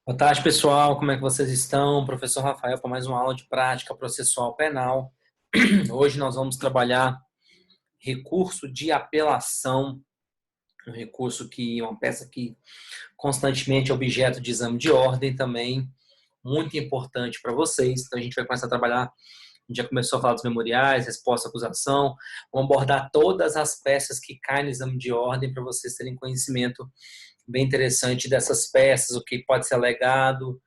Boa tarde, pessoal. Como é que vocês estão? Professor Rafael para mais uma aula de prática processual penal. Hoje nós vamos trabalhar recurso de apelação, um recurso que uma peça que constantemente é objeto de exame de ordem também, muito importante para vocês. Então a gente vai começar a trabalhar, a gente já começou a falar dos memoriais, resposta à acusação, vamos abordar todas as peças que caem no exame de ordem para vocês terem conhecimento bem interessante dessas peças, o que pode ser alegado,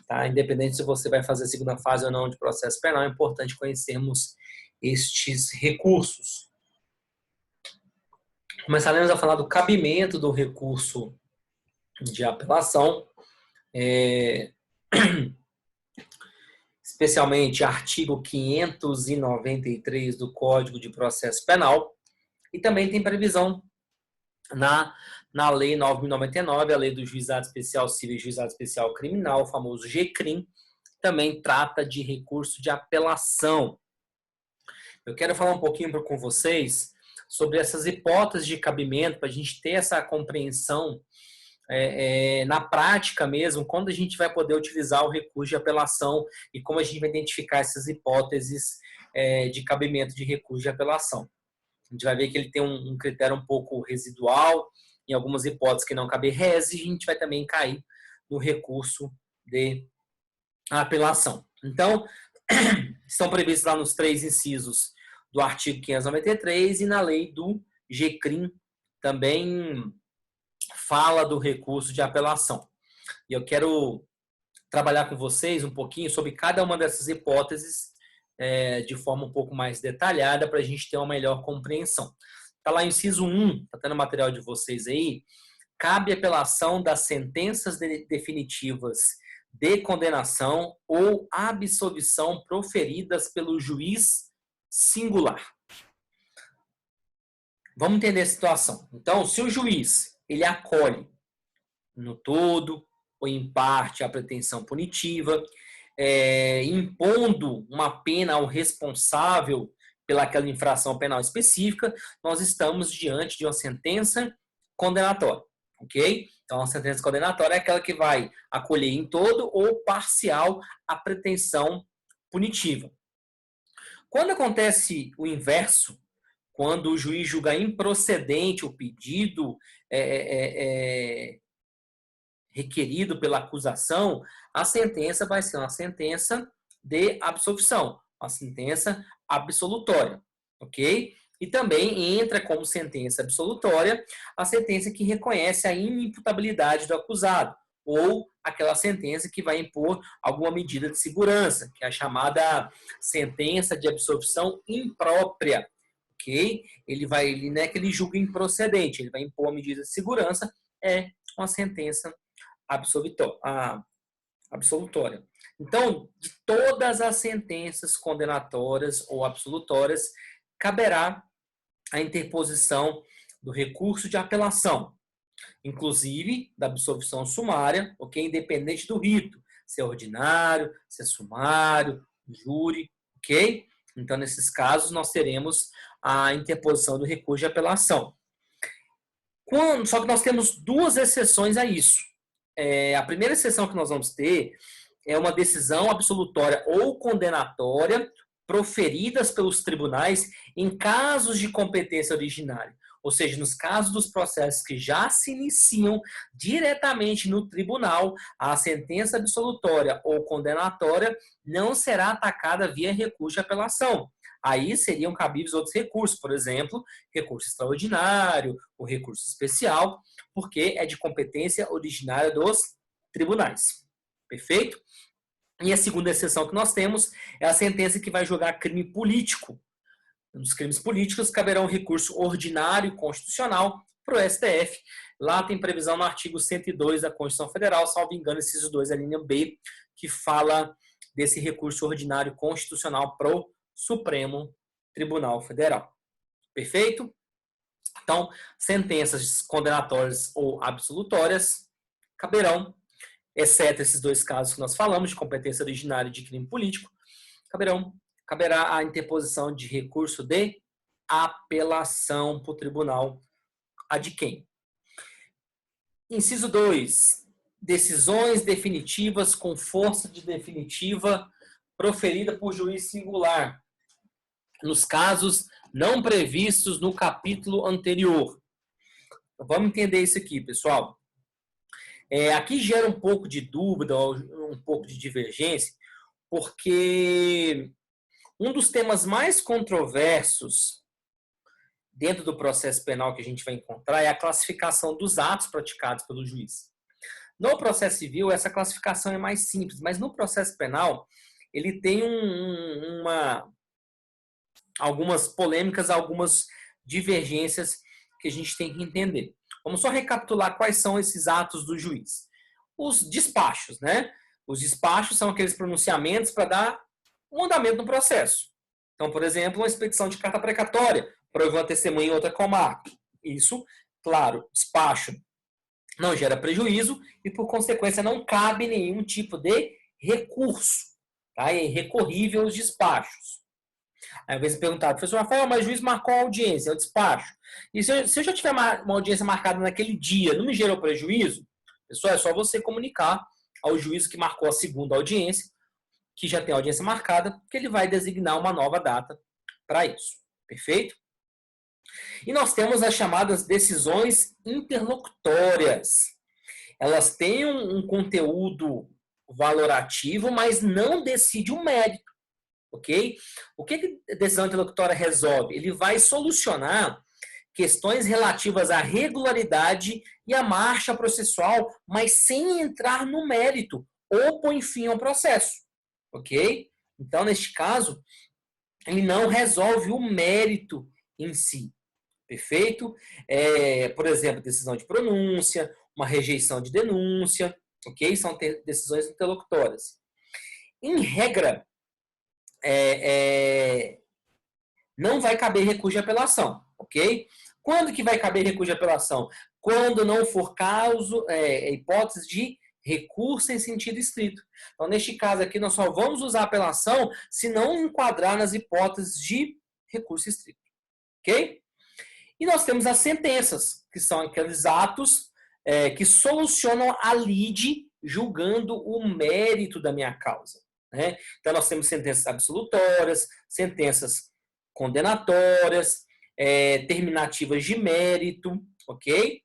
tá? Independente se você vai fazer a segunda fase ou não de processo penal, é importante conhecermos estes recursos. Começaremos a falar do cabimento do recurso de apelação, especialmente artigo 593 do Código de Processo Penal, e também tem previsão na Lei 9.099, a Lei do Juizado Especial Civil e Juizado Especial Criminal, o famoso GCRIM, também trata de recurso de apelação. Eu quero falar um pouquinho com vocês sobre essas hipóteses de cabimento, para a gente ter essa compreensão na prática mesmo, quando a gente vai poder utilizar o recurso de apelação e como a gente vai identificar essas hipóteses de cabimento de recurso de apelação. A gente vai ver que ele tem um critério um pouco residual, em algumas hipóteses que não cabe res, e a gente vai também cair no recurso de apelação. Então, estão previstos lá nos 3 incisos do artigo 593 e na lei do GCRIM também fala do recurso de apelação. E eu quero trabalhar com vocês um pouquinho sobre cada uma dessas hipóteses de forma um pouco mais detalhada para a gente ter uma melhor compreensão. Está lá inciso 1, está tendo o material de vocês aí, cabe apelação das sentenças definitivas de condenação ou absolvição proferidas pelo juiz singular. Vamos entender a situação. Então, se o juiz ele acolhe no todo ou em parte a pretensão punitiva, impondo uma pena ao responsável pelaquela infração penal específica, nós estamos diante de uma sentença condenatória, ok? Então, a sentença condenatória é aquela que vai acolher em todo ou parcial a pretensão punitiva. Quando acontece o inverso, quando o juiz julga improcedente o pedido requerido pela acusação, a sentença vai ser uma sentença de absolvição, uma sentença absolutória, ok? E também entra como sentença absolutória a sentença que reconhece a inimputabilidade do acusado, ou aquela sentença que vai impor alguma medida de segurança, que é a chamada sentença de absolvição imprópria, ok? Ele não é que ele julga improcedente, ele vai impor uma medida de segurança, é uma sentença absolutória. Então, de todas as sentenças condenatórias ou absolutórias, caberá a interposição do recurso de apelação, inclusive da absolvição sumária, ok? Independente do rito, se é ordinário, se é sumário, júri, ok? Então, nesses casos, nós teremos a interposição do recurso de apelação. Só que nós temos 2 exceções a isso. A primeira exceção que nós vamos ter é uma decisão absolutória ou condenatória proferidas pelos tribunais em casos de competência originária. Ou seja, nos casos dos processos que já se iniciam diretamente no tribunal, a sentença absolutória ou condenatória não será atacada via recurso de apelação. Aí seriam cabíveis outros recursos, por exemplo, recurso extraordinário, o recurso especial, porque é de competência originária dos tribunais. Perfeito? E a segunda exceção que nós temos é a sentença que vai julgar crime político. Nos crimes políticos, caberá um recurso ordinário constitucional para o STF. Lá tem previsão no artigo 102 da Constituição Federal, salvo engano, esses 2, a linha B, que fala desse recurso ordinário constitucional para o Supremo Tribunal Federal. Perfeito? Então, sentenças condenatórias ou absolutórias caberão, exceto esses 2 casos que nós falamos, de competência originária e de crime político, caberá a interposição de recurso de apelação para o tribunal. A de quem? Inciso 2. decisões definitivas com força de definitiva proferida por juiz singular, nos casos não previstos no capítulo anterior. Vamos entender isso aqui, pessoal. Aqui gera um pouco de dúvida, um pouco de divergência, porque um dos temas mais controversos dentro do processo penal que a gente vai encontrar é a classificação dos atos praticados pelo juiz. No processo civil, essa classificação é mais simples, mas no processo penal, ele tem algumas polêmicas, algumas divergências que a gente tem que entender. Vamos só recapitular quais são esses atos do juiz. Os despachos, né? Os despachos são aqueles pronunciamentos para dar um andamento no processo. Então, por exemplo, uma expedição de carta precatória para ouvir uma testemunha em outra comarca. Isso, claro, despacho não gera prejuízo e, por consequência, não cabe nenhum tipo de recurso. Tá? É irrecorrível os despachos. Aí, às vezes, perguntado, professor Rafael, mas o juiz marcou a audiência, é o despacho. E se eu já tiver uma audiência marcada naquele dia, não me gerou prejuízo? Pessoal, é só você comunicar ao juiz que marcou a segunda audiência, que já tem a audiência marcada, que ele vai designar uma nova data para isso. Perfeito? E nós temos as chamadas decisões interlocutórias. Elas têm um conteúdo valorativo, mas não decide o mérito. Ok? O que a decisão interlocutória resolve? Ele vai solucionar questões relativas à regularidade e à marcha processual, mas sem entrar no mérito ou põe fim ao processo. Ok? Então, neste caso, ele não resolve o mérito em si. Perfeito? Por exemplo, decisão de pronúncia, uma rejeição de denúncia, ok? São decisões interlocutórias. Em regra, não vai caber recurso de apelação, ok? Quando que vai caber recurso de apelação? Quando não for caso, hipótese de recurso em sentido estrito. Então, neste caso aqui, nós só vamos usar apelação se não enquadrar nas hipóteses de recurso estrito, ok? E nós temos as sentenças, que são aqueles atos que solucionam a lide julgando o mérito da minha causa. Né? Então, nós temos sentenças absolutórias, sentenças condenatórias, terminativas de mérito, ok?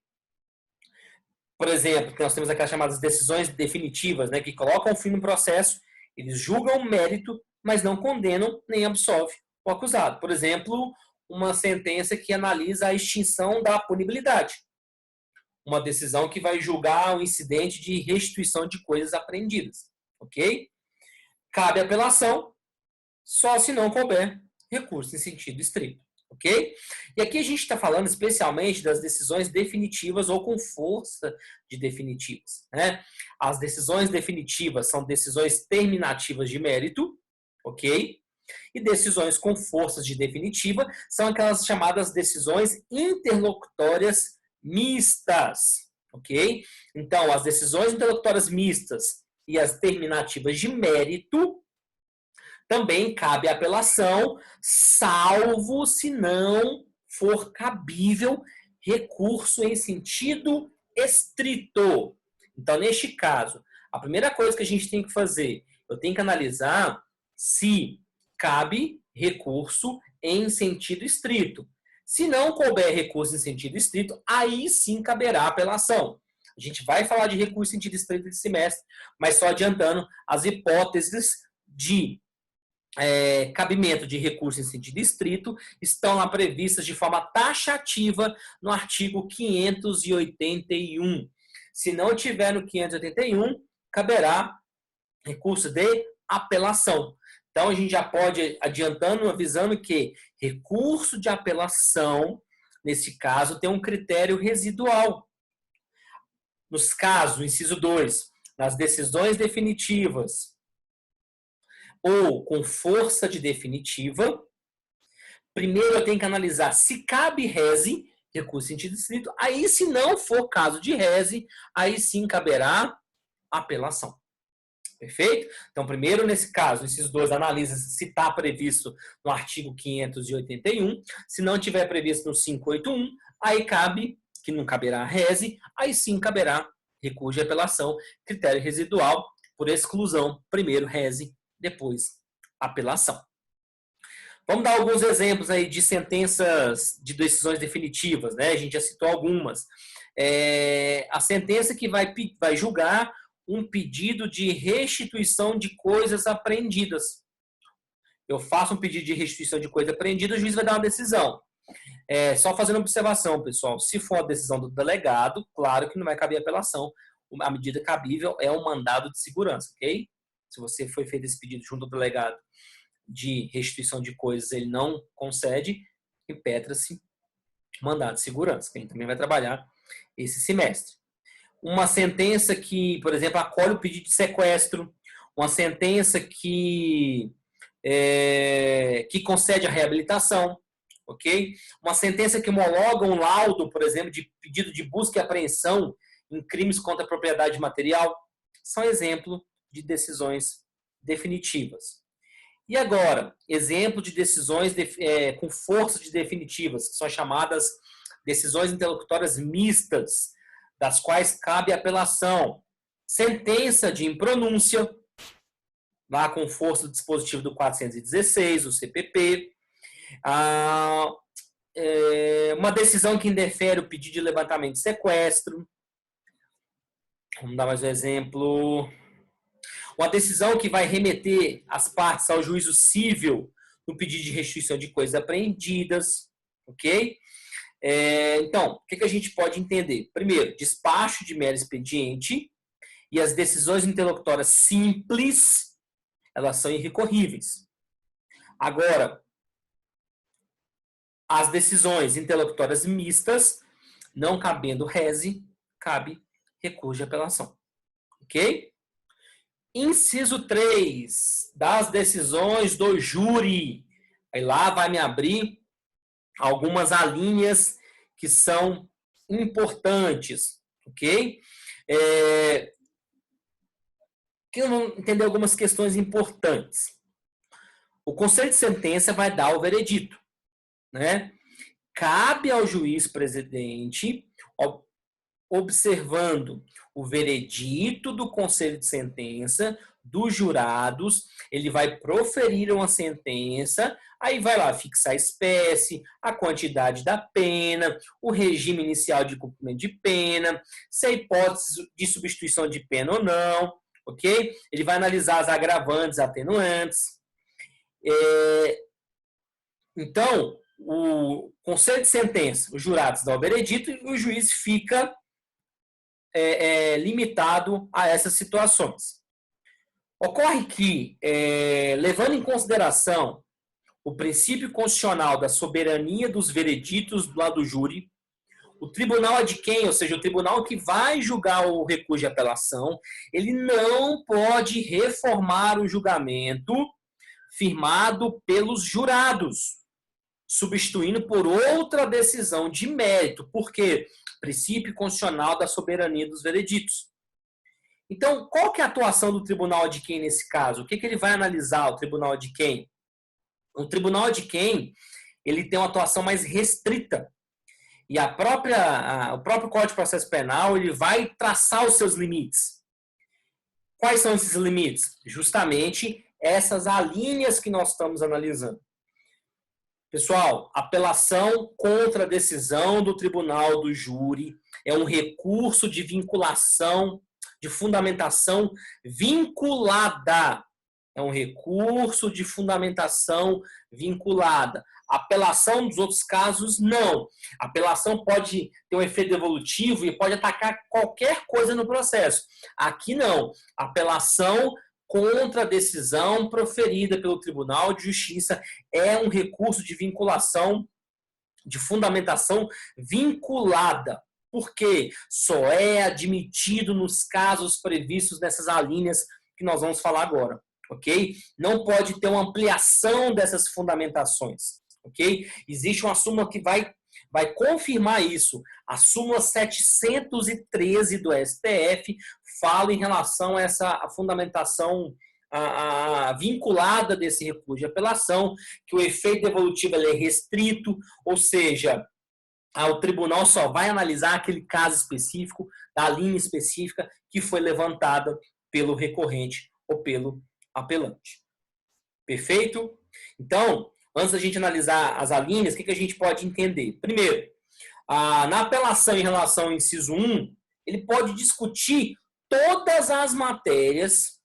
Por exemplo, nós temos aquelas chamadas decisões definitivas, né, que colocam fim no processo, eles julgam o mérito, mas não condenam nem absolvem o acusado. Por exemplo, uma sentença que analisa a extinção da punibilidade. Uma decisão que vai julgar o incidente de restituição de coisas apreendidas. Ok? Cabe apelação, só se não couber recurso em sentido estrito. Ok? E aqui a gente está falando especialmente das decisões definitivas ou com força de definitivas. Né? As decisões definitivas são decisões terminativas de mérito. Ok? E decisões com forças de definitiva são aquelas chamadas decisões interlocutórias mistas, ok? Então, as decisões interlocutórias mistas e as terminativas de mérito também cabe apelação, salvo se não for cabível recurso em sentido estrito. Então, neste caso, a primeira coisa que a gente tem que fazer, eu tenho que analisar se cabe recurso em sentido estrito. Se não couber recurso em sentido estrito, aí sim caberá apelação. A gente vai falar de recurso em sentido estrito esse semestre, mas só adiantando, as hipóteses de cabimento de recurso em sentido estrito estão lá previstas de forma taxativa no artigo 581. Se não tiver no 581, caberá recurso de apelação. Então, a gente já pode, adiantando, avisando que recurso de apelação, nesse caso, tem um critério residual. Nos casos, inciso 2, nas decisões definitivas ou com força de definitiva, primeiro eu tenho que analisar se cabe rese, recurso em sentido estrito, aí se não for caso de rese, aí sim caberá apelação. Perfeito? Então, primeiro, nesse caso, inciso 2, analisa se está previsto no artigo 581. Se não tiver previsto no 581, aí cabe, que não caberá rese, aí sim caberá recurso de apelação, critério residual, por exclusão, primeiro rese, depois apelação. Vamos dar alguns exemplos aí de sentenças de decisões definitivas, né? A gente já citou algumas. A sentença que vai julgar um pedido de restituição de coisas apreendidas. Eu faço um pedido de restituição de coisa apreendida, o juiz vai dar uma decisão. Só fazendo observação, pessoal, se for a decisão do delegado, claro que não vai caber apelação. A medida cabível é um mandado de segurança, ok? Se você foi feito esse pedido junto ao delegado de restituição de coisas, ele não concede, impetra-se mandado de segurança, que a gente também vai trabalhar esse semestre. Uma sentença que, por exemplo, acolhe o pedido de sequestro, uma sentença que concede a reabilitação, ok? Uma sentença que homologa um laudo, por exemplo, de pedido de busca e apreensão em crimes contra a propriedade material, são exemplo de decisões definitivas. E agora, exemplo de decisões com força de definitivas, que são chamadas decisões interlocutórias mistas, das quais cabe apelação. Sentença de impronúncia, lá com força do dispositivo do 416, o CPP. Uma decisão que indefere o pedido de levantamento de sequestro. Vamos dar mais um exemplo. Uma decisão que vai remeter as partes ao juízo civil no pedido de restituição de coisas apreendidas, ok? Então, o que a gente pode entender? Primeiro, despacho de mero expediente e as decisões interlocutórias simples, elas são irrecorríveis. Agora, as decisões interlocutórias mistas, não cabendo rese, cabe recurso de apelação, ok? Inciso 3, das decisões do júri. Aí lá vai me abrir algumas alíneas que são importantes, ok? Que vamos entender algumas questões importantes. O conselho de sentença vai dar o veredito, né? Cabe ao juiz presidente, observando o veredito do conselho de sentença, dos jurados, ele vai proferir uma sentença, aí vai lá fixar a espécie, a quantidade da pena, o regime inicial de cumprimento de pena, se há hipótese de substituição de pena ou não, ok? Ele vai analisar as agravantes, atenuantes. Então, o conselho de sentença, os jurados dão o veredito e o juiz fica limitado a essas situações. Ocorre que, levando em consideração o princípio constitucional da soberania dos vereditos do lado do júri, o tribunal adquém, ou seja, o tribunal que vai julgar o recurso de apelação, ele não pode reformar o julgamento firmado pelos jurados, substituindo por outra decisão de mérito. Por quê? Princípio constitucional da soberania dos vereditos. Então, qual que é a atuação do tribunal adquém nesse caso? O que ele vai analisar, o tribunal adquém? O tribunal adquém, ele tem uma atuação mais restrita. E o próprio Código de Processo Penal, ele vai traçar os seus limites. Quais são esses limites? Justamente essas alíneas que nós estamos analisando. Pessoal, apelação contra a decisão do tribunal do júri é um recurso de vinculação, de fundamentação vinculada. É um recurso de fundamentação vinculada. Apelação dos outros casos, não. Apelação pode ter um efeito devolutivo e pode atacar qualquer coisa no processo. Aqui não. Apelação contra a decisão proferida pelo Tribunal de Justiça é um recurso de vinculação, de fundamentação vinculada. Porque só é admitido nos casos previstos nessas alíneas que nós vamos falar agora, ok? Não pode ter uma ampliação dessas fundamentações, ok? Existe uma súmula que vai confirmar isso. A súmula 713 do STF fala em relação a essa fundamentação vinculada desse recurso de apelação, que o efeito devolutivo é restrito, ou seja, o tribunal só vai analisar aquele caso específico, da linha específica que foi levantada pelo recorrente ou pelo apelante. Perfeito? Então, antes da gente analisar as alíneas, o que a gente pode entender? Primeiro, na apelação em relação ao inciso 1, ele pode discutir todas as matérias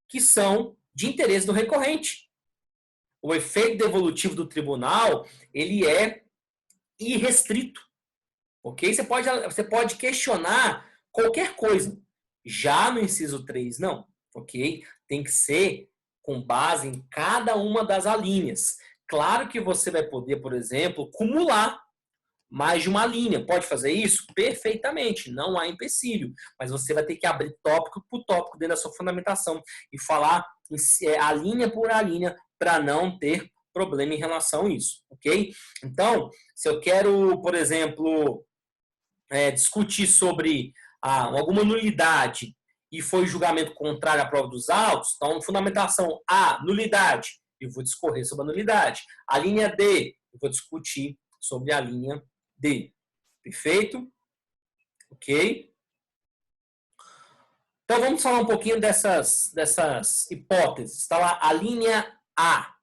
que são de interesse do recorrente. O efeito devolutivo do tribunal, ele é irrestrito. Ok? Você pode questionar qualquer coisa. Já no inciso 3, não. Ok? Tem que ser com base em cada uma das alíneas. Claro que você vai poder, por exemplo, cumular mais de uma linha. Pode fazer isso? Perfeitamente. Não há empecilho. Mas você vai ter que abrir tópico por tópico dentro da sua fundamentação e falar a linha por a linha para não ter problema em relação a isso, ok? Então, se eu quero, por exemplo, discutir sobre alguma nulidade e foi julgamento contrário à prova dos autos, então, fundamentação A, nulidade, eu vou discorrer sobre a nulidade. A linha D, eu vou discutir sobre a linha D. Perfeito? Ok? Então, vamos falar um pouquinho dessas hipóteses. Está lá a linha A.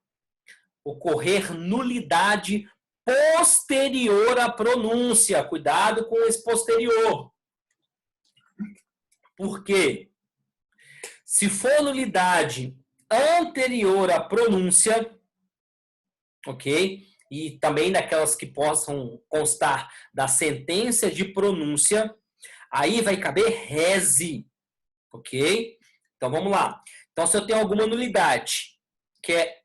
Ocorrer nulidade posterior à pronúncia. Cuidado com esse posterior. Por quê? Se for nulidade anterior à pronúncia, ok? E também daquelas que possam constar da sentença de pronúncia, aí vai caber rese, ok? Então, vamos lá. Então, se eu tenho alguma nulidade que é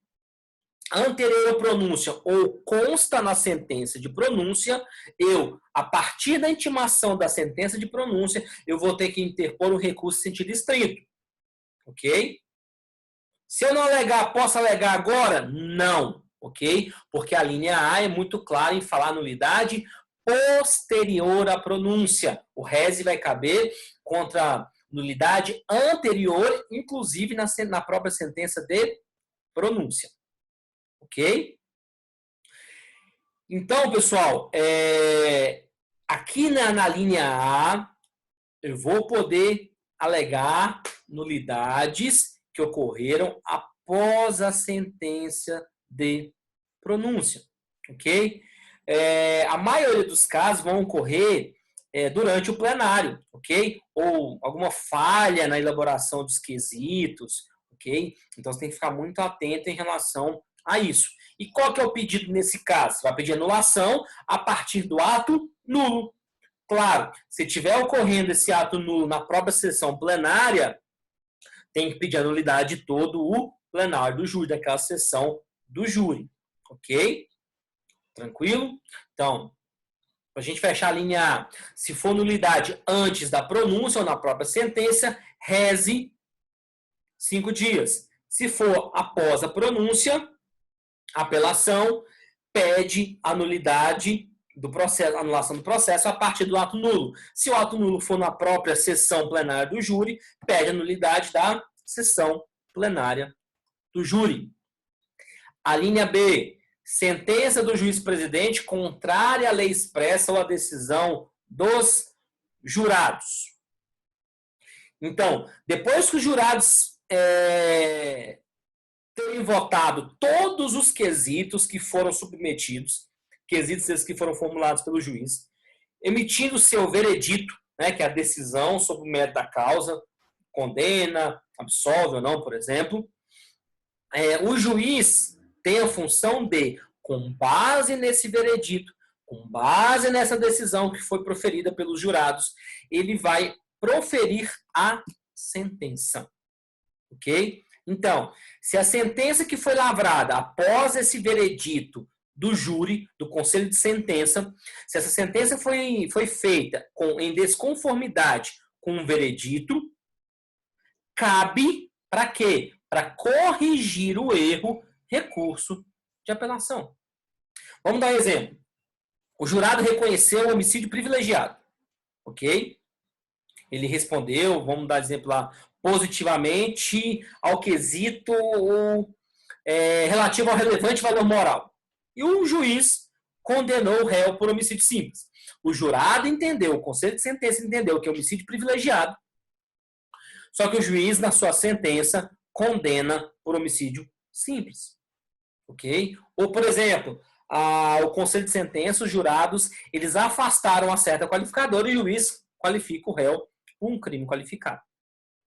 anterior à pronúncia ou consta na sentença de pronúncia, a partir da intimação da sentença de pronúncia, eu vou ter que interpor um recurso em sentido estrito. Ok? Se eu não alegar, posso alegar agora? Não. Ok? Porque a linha A é muito clara em falar nulidade posterior à pronúncia. O rese vai caber contra nulidade anterior, inclusive na própria sentença de pronúncia. Ok? Então, pessoal, aqui na linha A, eu vou poder alegar nulidades que ocorreram após a sentença de pronúncia. Ok? A maioria dos casos vão ocorrer durante o plenário, ok? Ou alguma falha na elaboração dos quesitos, ok? Então, você tem que ficar muito atento em relação a isso. E qual que é o pedido nesse caso? Você vai pedir anulação a partir do ato nulo. Claro, se tiver ocorrendo esse ato nulo na própria sessão plenária, tem que pedir a nulidade de todo o plenário do júri, daquela sessão do júri. Ok? Tranquilo? Então, para a gente fechar a linha A, se for nulidade antes da pronúncia ou na própria sentença, reze 5 dias. Se for após a pronúncia, apelação pede a nulidade do processo, anulação do processo a partir do ato nulo. Se o ato nulo for na própria sessão plenária do júri, pede a nulidade da sessão plenária do júri. A linha B, sentença do juiz-presidente contrária à lei expressa ou à decisão dos jurados. Então, depois que os jurados terem votado todos os quesitos que foram submetidos, quesitos esses que foram formulados pelo juiz, emitindo seu veredito, né, que é a decisão sobre o mérito da causa, condena, absolve ou não, por exemplo, o juiz tem a função de, com base nesse veredito, com base nessa decisão que foi proferida pelos jurados, ele vai proferir a sentença. Ok? Então, se a sentença que foi lavrada após esse veredito do júri, do conselho de sentença, se essa sentença foi feita em desconformidade com o veredito, cabe para quê? Para corrigir o erro, recurso de apelação. Vamos dar um exemplo. O jurado reconheceu o homicídio privilegiado. Ok? Ele respondeu, vamos dar exemplo lá, positivamente ao quesito relativo ao relevante valor moral. E o juiz condenou o réu por homicídio simples. O jurado entendeu, o conselho de sentença entendeu que é homicídio privilegiado, só que o juiz, na sua sentença, condena por homicídio simples. Ok? Ou, por exemplo, o conselho de sentença, os jurados, eles afastaram a certa qualificadora e o juiz qualifica o réu por um crime qualificado.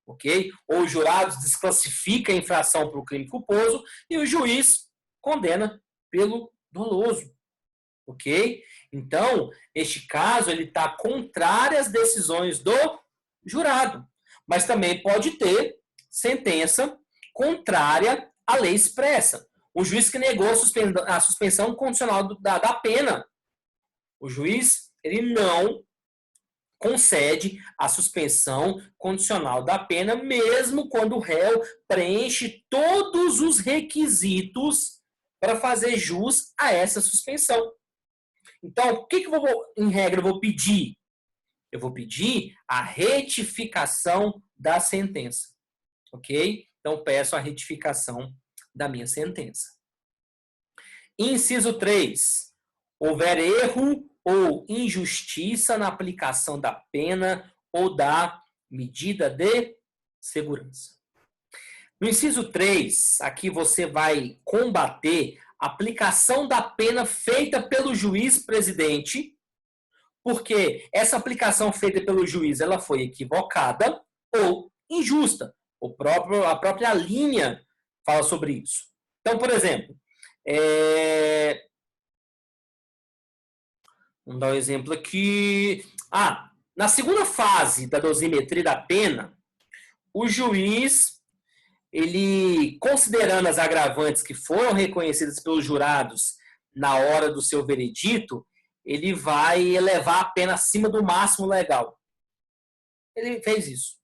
Ok? Ou os jurados desclassificam a infração para o crime culposo e o juiz condena pelo doloso. Ok? Então, neste caso, ele está contrário às decisões do jurado. Mas também pode ter sentença contrária à lei expressa. O juiz que negou a suspensão condicional da pena. O juiz, ele não concede a suspensão condicional da pena, mesmo quando o réu preenche todos os requisitos para fazer jus a essa suspensão. Então, o que eu em regra, eu vou pedir? Eu vou pedir a retificação da sentença. Ok? Então, peço a retificação da minha sentença. Inciso 3. Houver erro ou injustiça na aplicação da pena ou da medida de segurança. No inciso 3, aqui você vai combater a aplicação da pena feita pelo juiz presidente, porque essa aplicação feita pelo juiz ela foi equivocada ou injusta. A própria linha fala sobre isso. Então, por exemplo, vamos dar um exemplo aqui. Na segunda fase da dosimetria da pena, o juiz, ele, considerando as agravantes que foram reconhecidas pelos jurados na hora do seu veredito, ele vai elevar a pena acima do máximo legal. Ele fez isso.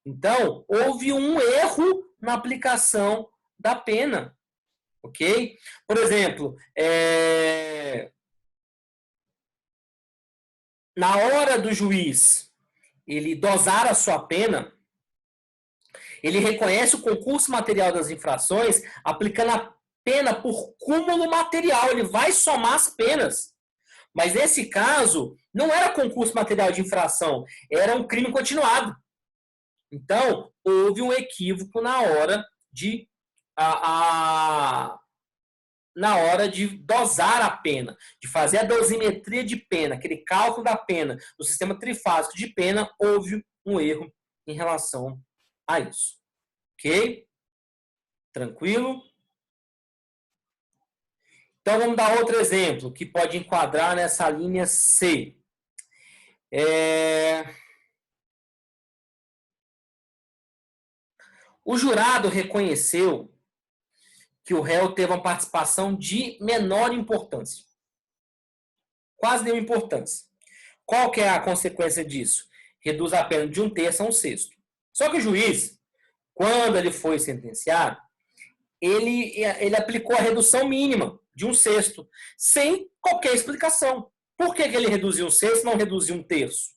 Então, houve um erro na aplicação da pena. Ok? Por exemplo, na hora do juiz ele dosar a sua pena, ele reconhece o concurso material das infrações aplicando a pena por cúmulo material. Ele vai somar as penas. Mas nesse caso, não era concurso material de infração, era um crime continuado. Então, houve um equívoco na hora de dosar a pena, de fazer a dosimetria de pena, aquele cálculo da pena, no sistema trifásico de pena, houve um erro em relação a isso. Ok? Tranquilo? Então, vamos dar outro exemplo que pode enquadrar nessa linha C. O jurado reconheceu que o réu teve uma participação de menor importância. Quase nenhuma importância. Qual que é a consequência disso? Reduz a pena de 1/3 a 1/6. Só que o juiz, quando ele foi sentenciado, ele aplicou a redução mínima de 1/6, sem qualquer explicação. Por que ele reduziu 1/6 e não reduziu 1/3?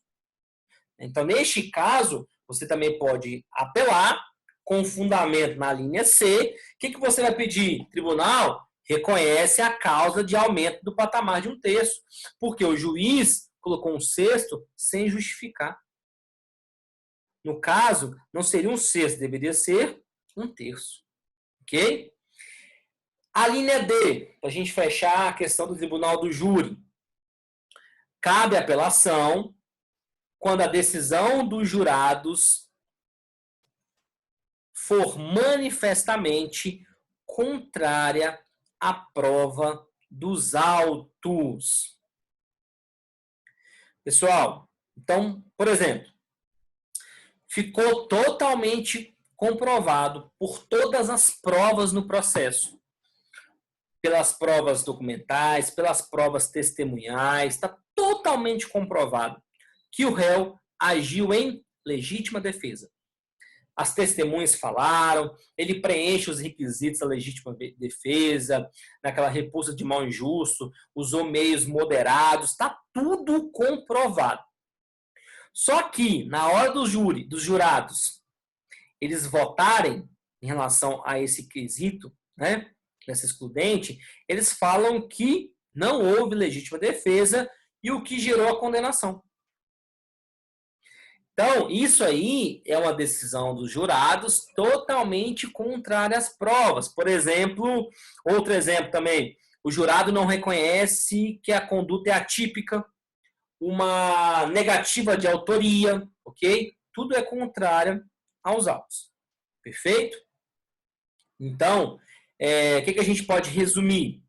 Então, neste caso, você também pode apelar com fundamento na linha C. O que você vai pedir? Tribunal, reconhece a causa de aumento do patamar de 1/3, porque o juiz colocou 1/6 sem justificar. No caso, não seria 1/6, deveria ser 1/3. Ok? A linha D, para a gente fechar a questão do tribunal do júri. Cabe apelação quando a decisão dos jurados for manifestamente contrária à prova dos autos. Pessoal, então, por exemplo, ficou totalmente comprovado por todas as provas no processo, pelas provas documentais, pelas provas testemunhais, está totalmente comprovado que o réu agiu em legítima defesa. As testemunhas falaram, ele preenche os requisitos da legítima defesa, naquela repulsa de mal injusto, usou meios moderados, está tudo comprovado. Só que, na hora do júri, dos jurados, eles votarem em relação a esse quesito, né, nessa excludente, eles falam que Não houve legítima defesa e o que gerou a condenação. Então, isso aí é uma decisão dos jurados totalmente contrária às provas. Por exemplo, outro exemplo também, o jurado não reconhece que a conduta é atípica, uma negativa de autoria, ok? Tudo é contrário aos autos. Perfeito? Então, o que a gente pode resumir?